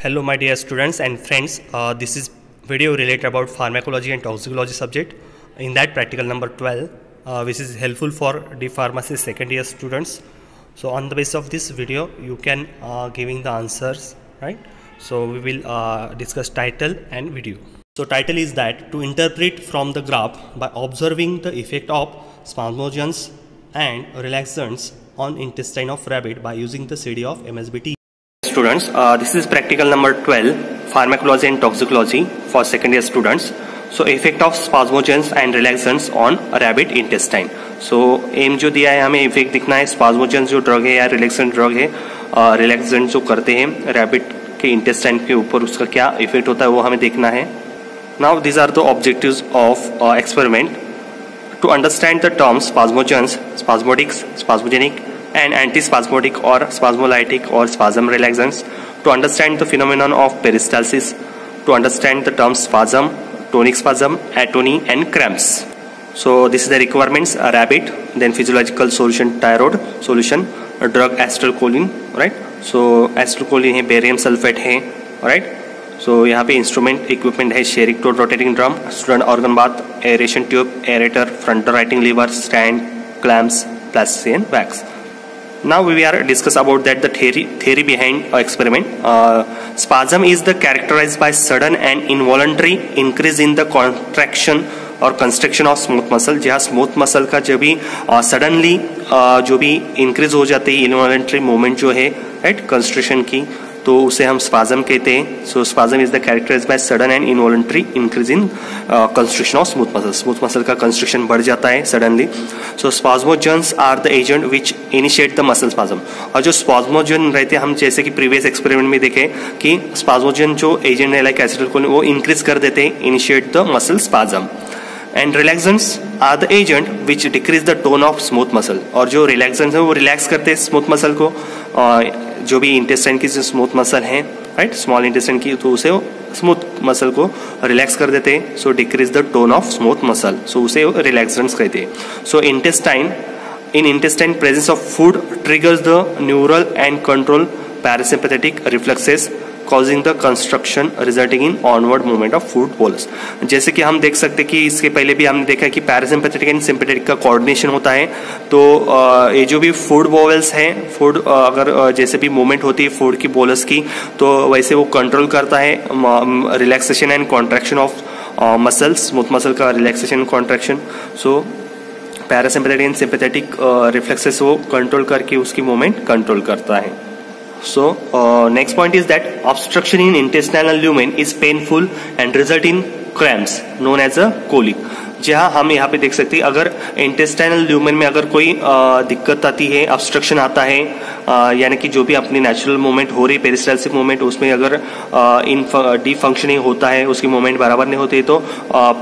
Hello my dear students and friends, this is video related about pharmacology and toxicology subject. In that practical number 12, which is helpful for the pharmacy second year students. So on the basis of this video you can giving the answers, right? So we will discuss title and video. So title is that to interpret from the graph by observing the effect of spasmogens and relaxants on intestine of rabbit by using the CD of MSBT. Students, this is practical number 12, pharmacology and toxicology for second year students. So effect of spasmogens and relaxants on rabbit intestine. So aim जो दिया है हमें effect दिखना है स्पाज्मोजेंस जो drug है या relaxant drug है, रिलैक्सेंट जो करते हैं रैबिट के इंटेस्टाइन के ऊपर उसका क्या इफेक्ट होता है वो हमें देखना है. Now this are the objectives of experiment. To understand the terms spasmogens, spasmodics, spasmogenic and antispasmodic or spasmolytic or spasm relaxants, to understand the phenomenon of peristalsis, to understand the terms spasm, tonic spasm, atony and cramps. So this is the requirements: a rabbit, then physiological solution thyroid solution, a drug acetylcholine, right? So acetylcholine है, barium sulfate है, right? So यहाँ पे instrument equipment है, शेरिक टोड rotating drum, student organ bath, aeration tube, aerator, frontal writing lever, stand, clamps, plasticine wax. Now we are discuss about that the theory behind experiment. Spasm is the characterized by sudden and involuntary increase in the contraction और construction of smooth muscle. जहाँ smooth muscle का जब भी suddenly जो भी increase हो जाती है इनवॉलंटरी मूवमेंट जो है, राइट, कंस्ट्रक्शन की, तो उसे हम स्पाज्म कहते हैं. So spasm is the characterized by sudden and involuntary increase in construction of smooth muscle. Smooth muscle का कंस्ट्रक्शन बढ़ जाता है suddenly. So spasmogens are the agent which initiate the muscle spasm. और जो स्पाज्मोजेन रहते हैं, हम जैसे कि प्रीवियस एक्सपेरिमेंट में देखे कि स्पाज्मोजेन जो एजेंट है लाइक एसिटाइलकोलिन वो इंक्रीज कर देते हैं, initiate the muscle spasm. And relaxants are the agent which decrease the tone of smooth muscle. और जो रिलैक्सेंट्स है वो रिलैक्स करते हैं स्मूथ मसल को, जो भी इंटेस्टाइन की जो स्मूथ मसल है, राइट, स्मॉल इंटेस्टाइन की, तो उसे स्मूथ मसल को रिलैक्स कर देते हैं. So decrease the tone of smooth muscle, so उसे रिलैक्सेंट्स कहते हैं. सो in intestine presence of food triggers the neural and control parasympathetic reflexes causing the construction resulting in onward movement of food bolus. जैसे कि हम देख सकते कि इसके पहले भी हमने देखा कि पैरासिम्पैथेटिक एंड सिम्पैथेटिक का कोऑर्डिनेशन होता है. तो ये जो भी फूड बोवल्स हैं, फूड अगर जैसे भी मूवमेंट होती है फूड की बोलस की, तो वैसे वो कंट्रोल करता है relaxation and contraction of muscles, smooth muscle का relaxation contraction. So parasympathetic and sympathetic reflexes वो कंट्रोल करके उसकी मूवमेंट कंट्रोल करता है. So next point is that obstruction in intestinal lumen is painful and result in cramps known as a colic. जहाँ हम यहाँ पे देख सकते हैं अगर इंटेस्टाइनल ल्यूमेन में अगर कोई दिक्कत आती है, ऑब्स्ट्रक्शन आता है, यानी कि जो भी अपनी नेचुरल मूवमेंट हो रही है पेरिस्टाल्सिस मूवमेंट, उसमें अगर डिफंक्शनिंग होता है, उसकी मूवमेंट बराबर नहीं होती है, तो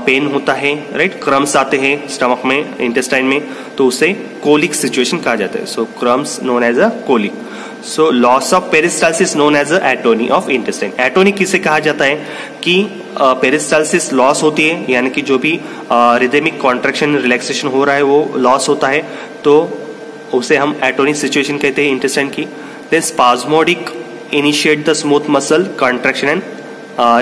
पेन होता है, राइट, क्रम्स आते हैं स्टमक में, इंटेस्टाइन में, तो उसे कोलिक सिचुएशन कहा जाता है. So cramps known as a colic. So loss of peristalsis known as atony of intestine. Atony किसे कहा जाता है कि पेरिस्टाल्सिस लॉस होती है, यानी कि जो भी रिदमिक कॉन्ट्रैक्शन रिलैक्सेशन हो रहा है वो लॉस होता है, तो उसे हम एटोनिक सिचुएशन कहते हैं इंटेस्टाइन की. Then spasmodic initiate the smooth muscle contraction and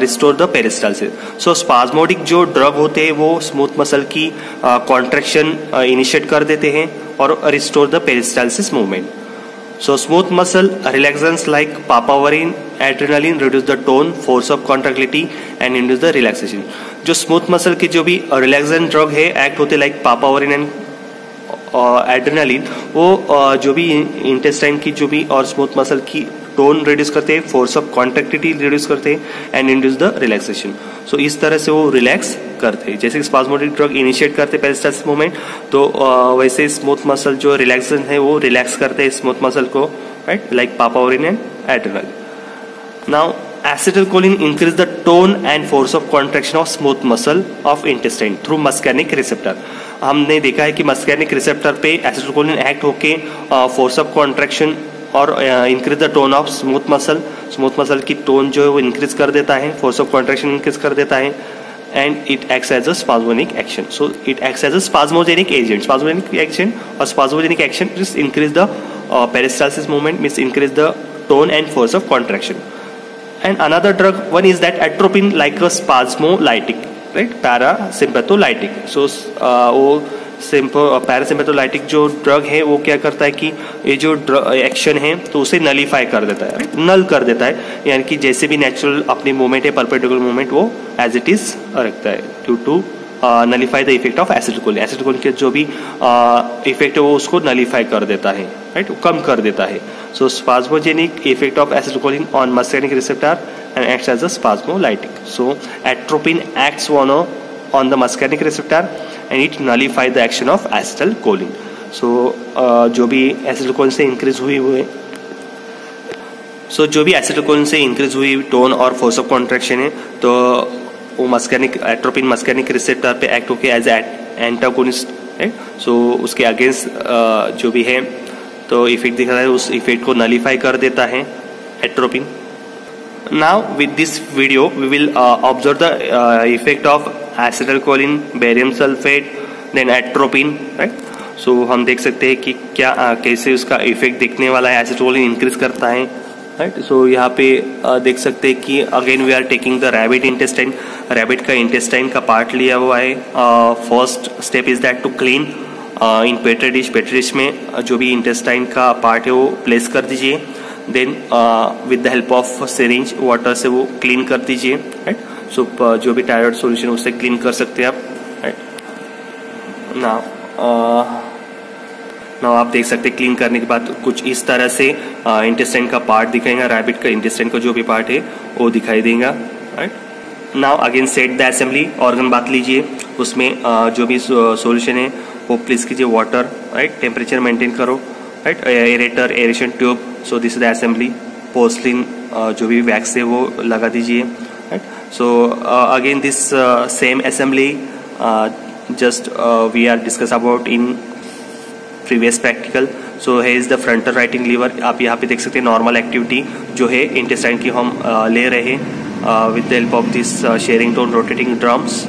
restore the peristalsis. So spasmodic जो ड्रग होते हैं वो स्मूथ मसल की कॉन्ट्रैक्शन इनिशिएट कर देते हैं और restore the peristalsis movement. So smooth muscle relaxants like papaverine, adrenaline reduce the tone, force of contractility and induce the relaxation. जो smooth muscle के जो भी relaxant drug है एक्ट होते लाइक papaverine एंड एड्रेनालिन, वो जो भी इंटेस्टाइन की जो भी और स्मूथ मसल की टोन रिड्यूस करते हैं, फोर्स ऑफ कॉन्ट्रैक्टिलिटी रिड्यूस करते हैं एंड इंड्यूस द रिलैक्सेशन. सो इस तरह से वो रिलैक्स करते हैं. जैसे स्पाज्मोडिक ड्रग इनिशिएट करते हैं पेरिस्टाल्सिस मूवमेंट, तो वैसे स्मूथ मसल जो रिलैक्सेशन है वो रिलैक्स करते हैं स्मूथ मसल को, right, like papaverine and adrenaline. Now acetylcholine increase the tone and force of contraction of smooth muscle of intestine through muscarinic receptor. हमने देखा है कि muscarinic receptor पे acetylcholine एक्ट होके force of contraction और increase the tone of smooth muscle की tone जो है वो इंक्रीज कर देता है, फोर्स ऑफ कॉन्ट्रैक्शन इंक्रीज कर देता है, and it acts as a spasmonic action. So it acts as a spasmogenic agent और spasmogenic action increase the peristalsis movement, means increase the tone and force of contraction. And another drug, one is that atropine like a spasmolytic, right? Parasympatholytic. So वो parasympatholytic जो drug है वो क्या करता है कि ये जो एक्शन है तो उसे नलीफाई कर देता है, right? नल कर देता है, यानी कि जैसे भी नेचुरल अपनी मूवमेंट है, परपेंडिकुलर मूवमेंट, वो एज इट इज रखता है due to nullify the effect of acetylcholine. Acetylcholine के जो भी इफेक्ट है वो उसको नलीफाई कर देता है, राइट? कम कर देता है. So spasmogenic effect of acetylcholine on muscarinic receptor and acts as a spasmolytic. So atropine acts on the muscarinic receptor and it nullify the action of acetylcholine. So जो भी acetylcholine से increase हुई tone और force of contraction है तो वो atropine मस्कार्निक receptor पे act होके एज एंटागोनिस्ट है. सो उसके अगेंस्ट जो भी है तो इफेक्ट दिख रहा है, उस इफेक्ट को नलीफाई कर देता है atropine. Now with this video we will observe the effect of acetylcholine, barium sulfate, then atropine, right? So हम देख सकते हैं कि क्या कैसे उसका इफेक्ट दिखने वाला है. एसिटिलकोलिन इंक्रीज करता है, राइट? सो यहाँ पे देख सकते हैं कि again we are taking the rabbit intestine. Rabbit का इंटेस्टाइन का पार्ट लिया हुआ है. First step is that to clean in petri dish. Petri dish में जो भी इंटेस्टाइन का पार्ट है वो प्लेस कर दीजिए. Then with the help of syringe water से वो क्लीन कर दीजिए, राइट? सो जो भी टायर्ड सॉल्यूशन उससे क्लीन कर सकते हैं आप, राइट? नाउ आप देख सकते हैं क्लीन करने के बाद कुछ इस तरह से इंटेस्टाइन का पार्ट दिखाएगा. रैबिट का इंटेस्टाइन का जो भी पार्ट है वो दिखाई देगा, right? Now again set the assembly. Organ बात लीजिए, उसमें जो भी सॉल्यूशन है वो प्लेस कीजिए वाटर, राइट? टेम्परेचर मेंटेन करो, right? Aerator, aeration tube. So this is the assembly. Porcelain जो भी वैक्स है वो लगा दीजिए, right? So again this same assembly just we are discuss about in previous practical. So here is the frontal writing lever. आप यहाँ पे देख सकते हैं नॉर्मल एक्टिविटी जो है इंटेस्टाइन की हम ले रहे हैं with the help of this Sherrington rotating drums.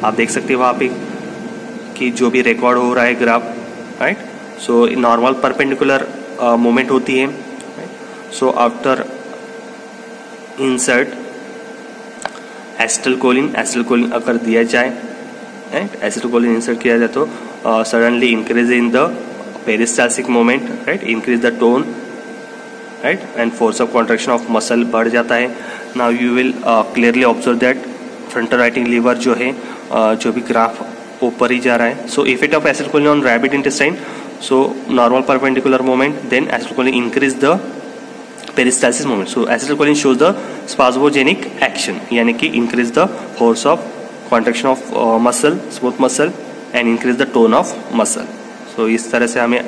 आप देख सकते हैं वहाँ पे कि जो भी रिकॉर्ड हो रहा है graph, right? So normal perpendicular movement होती है. सो आफ्टर इंसर्ट एसिटिलकोलिन अगर दिया जाए, राइट? एसिटिलकोलिन इंसर्ट किया जाए तो suddenly increase in the peristaltic moment, right? Increase the tone, right? And force of contraction of muscle बढ़ जाता है. Now you will clearly observe that frontal writing lever जो है जो भी ग्राफ ऊपर ही जा रहा है. So effect of acetylcholine on rabbit intestine. So normal perpendicular movement, then acetylcholine increase the peristalsis movement. So acetylcholine shows the spasmogenic action, यानी कि increase the force of contraction of muscle, smooth muscle, and increase the tone of muscle. So इस तरह से हमें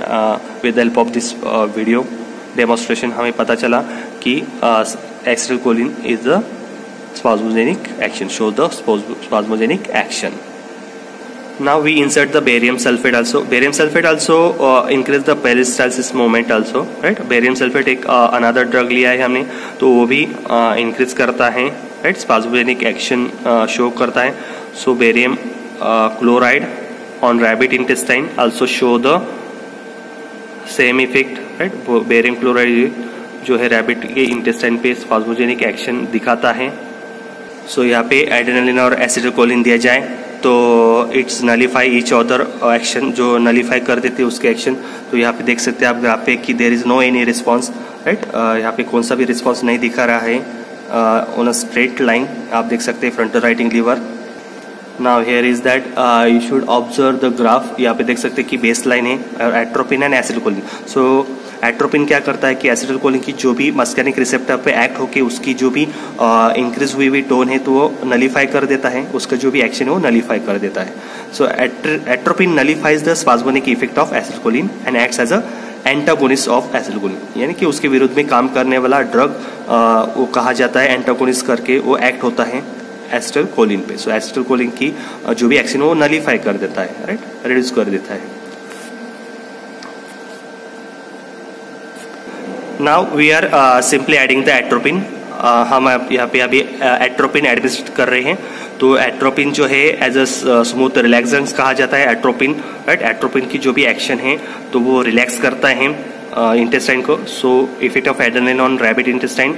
with the help of this video demonstration हमें पता चला कि acetylcholine is the spasmogenic action, shows the spasmogenic action. Now we insert the barium sulfate also. Barium sulfate also increase the peristalsis movement also, right? Barium sulfate एक another drug लिया है हमने तो वो भी increase करता है, right? Spasmogenic action show करता है. So barium chloride on rabbit intestine also show the same effect, right? Barium chloride जो है rabbit के intestine पे spasmogenic action दिखाता है. So यहाँ पे adrenaline और acetylcholine दिया जाए तो it's nullify each other action, जो नलीफाई कर देते हैं उसके एक्शन. तो यहाँ पे देख सकते हैं आप ग्राफ पे कि there is no any response, right? यहाँ पे कौन सा भी रिस्पॉन्स नहीं दिखा रहा है ऑन अ स्ट्रेट लाइन. आप देख सकते हैं frontal writing lever. Now here is that you should observe the graph. यहाँ पे देख सकते हैं कि बेस लाइन है atropine and acetylcholine. So atropine क्या करता है कि एसिटिलकोलिन की जो भी मस्कार्निक रिसेप्टर पे एक्ट होके उसकी जो भी इंक्रीज हुई टोन है तो वो नलीफाई कर देता है, उसका जो भी एक्शन है वो नलीफाई कर देता है. So atropine nullifies the spasmonic effect of acetylcholine and acts as a antagonist of acetylcholine, यानी कि उसके विरुद्ध में काम करने वाला ड्रग वो कहा जाता है एंटागोनिस्ट करके वो एक्ट होता है एसिटिलकोलिन पे. सो एसिटिलकोलिन की जो भी एक्शन है वो नलीफाई कर देता है, राइट? रिड्यूस कर देता है. Now we are simply adding the atropine. हम यहाँ पे अभी एट्रोपिन एडमिनिस्ट्रेट कर रहे हैं. तो एट्रोपिन जो है एज अ स्मूथ रिलैक्सेंट कहा जाता है एट्रोपिन, राइट? एट्रोपिन की जो भी एक्शन है तो वो रिलैक्स करता है इंटेस्टाइन को. So effect of adrenaline on rabbit intestine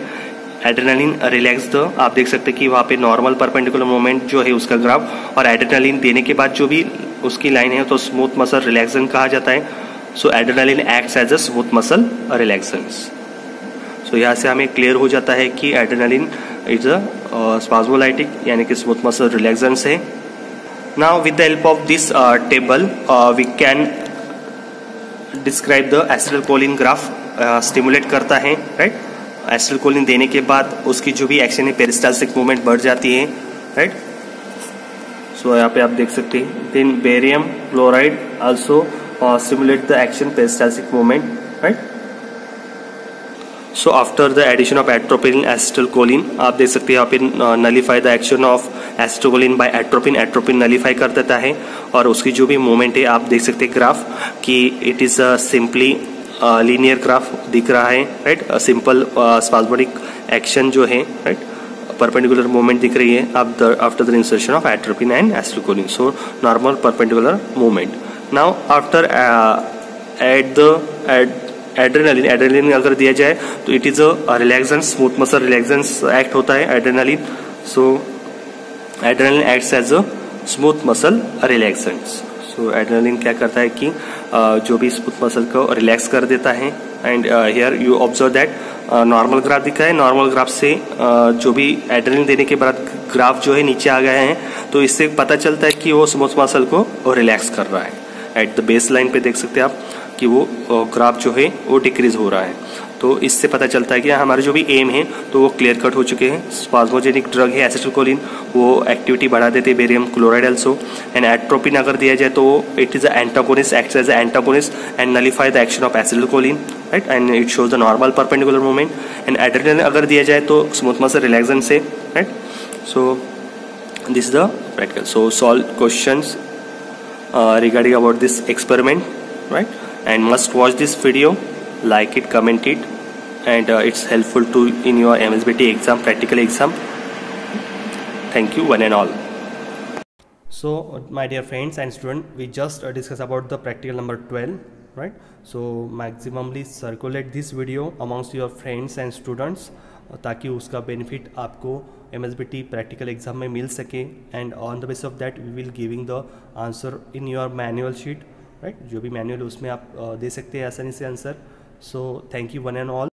adrenaline relax the, आप देख सकते हैं कि वहाँ पे नॉर्मल परपेंडिकुलर मूवमेंट जो है उसका ग्राफ, और एड्रेनालिन देने के बाद जो भी उसकी लाइन है तो स्मूथ मसल रिलैक्सन कहा जाता है. So adrenaline acts as a smooth muscle relaxants. सो यहाँ से हमें क्लियर हो जाता है कि एड्रेनालिन इज अ स्पाज्मोलाइटिक यानी कि स्मूथ मसल रिलैक्सेंस है. Now with the help of this table we can describe the acetylcholine graph. Stimulate करता है, राइट. एसिटिलकोलिन देने के बाद उसकी जो भी एक्शन है पेरिस्टाल्सिक मूवमेंट बढ़ जाती है, राइट. सो यहाँ पे आप देख सकते हैं. Then barium chloride also stimulate the action peristaltic movement, right. So after the addition of atropine and acetylcholine, आप देख सकते हैं यहाँ पे nullify the action of acetylcholine by atropine. atropine nullify कर देता है और उसकी जो भी मूवमेंट है आप देख सकते हैं ग्राफ कि it is a simply linear graph दिख रहा है, राइट. सिंपल स्पाज्मोटिक एक्शन जो है, राइट, परपेंडिकुलर मूवमेंट दिख रही है after the insertion of atropine and acetylcholine. So normal perpendicular movement. Now after add adrenaline अगर दिया जाए तो it is a relaxants, smooth muscle relaxants act होता है adrenaline. So adrenaline acts as a smooth muscle relaxants. So adrenaline क्या करता है कि जो भी स्मूथ मसल को रिलैक्स कर देता है. And here you observe that normal graph दिखा है. नॉर्मल ग्राफ से जो भी एड्रेनालिन देने के बाद ग्राफ जो है नीचे आ गए हैं, तो इससे पता चलता है कि वो स्मूथ मसल को रिलैक्स कर रहा है. एट द बेस लाइन पे देख सकते हैं आप कि वो ग्राफ जो है वो डिक्रीज हो रहा है. तो इससे पता चलता है कि हमारे जो भी एम है तो वो क्लियर कट हो चुके हैं. स्पाज्मोजेनिक ड्रग है एसिटिलकोलिन, वो एक्टिविटी बढ़ा देते हैं. Barium chloride also. And atropine अगर दिया जाए तो it is antagonist, acts as antagonist and nullify the action of acetylcholine, right. And it shows the normal perpendicular movement. And adrenaline अगर दिया जाए तो स्मूथ मसल रिलैक्सेंस है, right. So this is the practical. So solve questions regarding about this experiment, right. And must watch this video, like it, comment it, and it's helpful to in your MSBT exam, practical exam. Thank you one and all. So my dear friends and students, we just discussed about the practical number 12, right. So maximally circulate this video amongst your friends and students ताकि उसका benefit आपको MSBT practical exam में मिल सके. And on the base of that we will giving the answer in your manual sheet, right. जो भी manual उसमें आप दे सकते हैं आसानी से answer. So thank you one and all.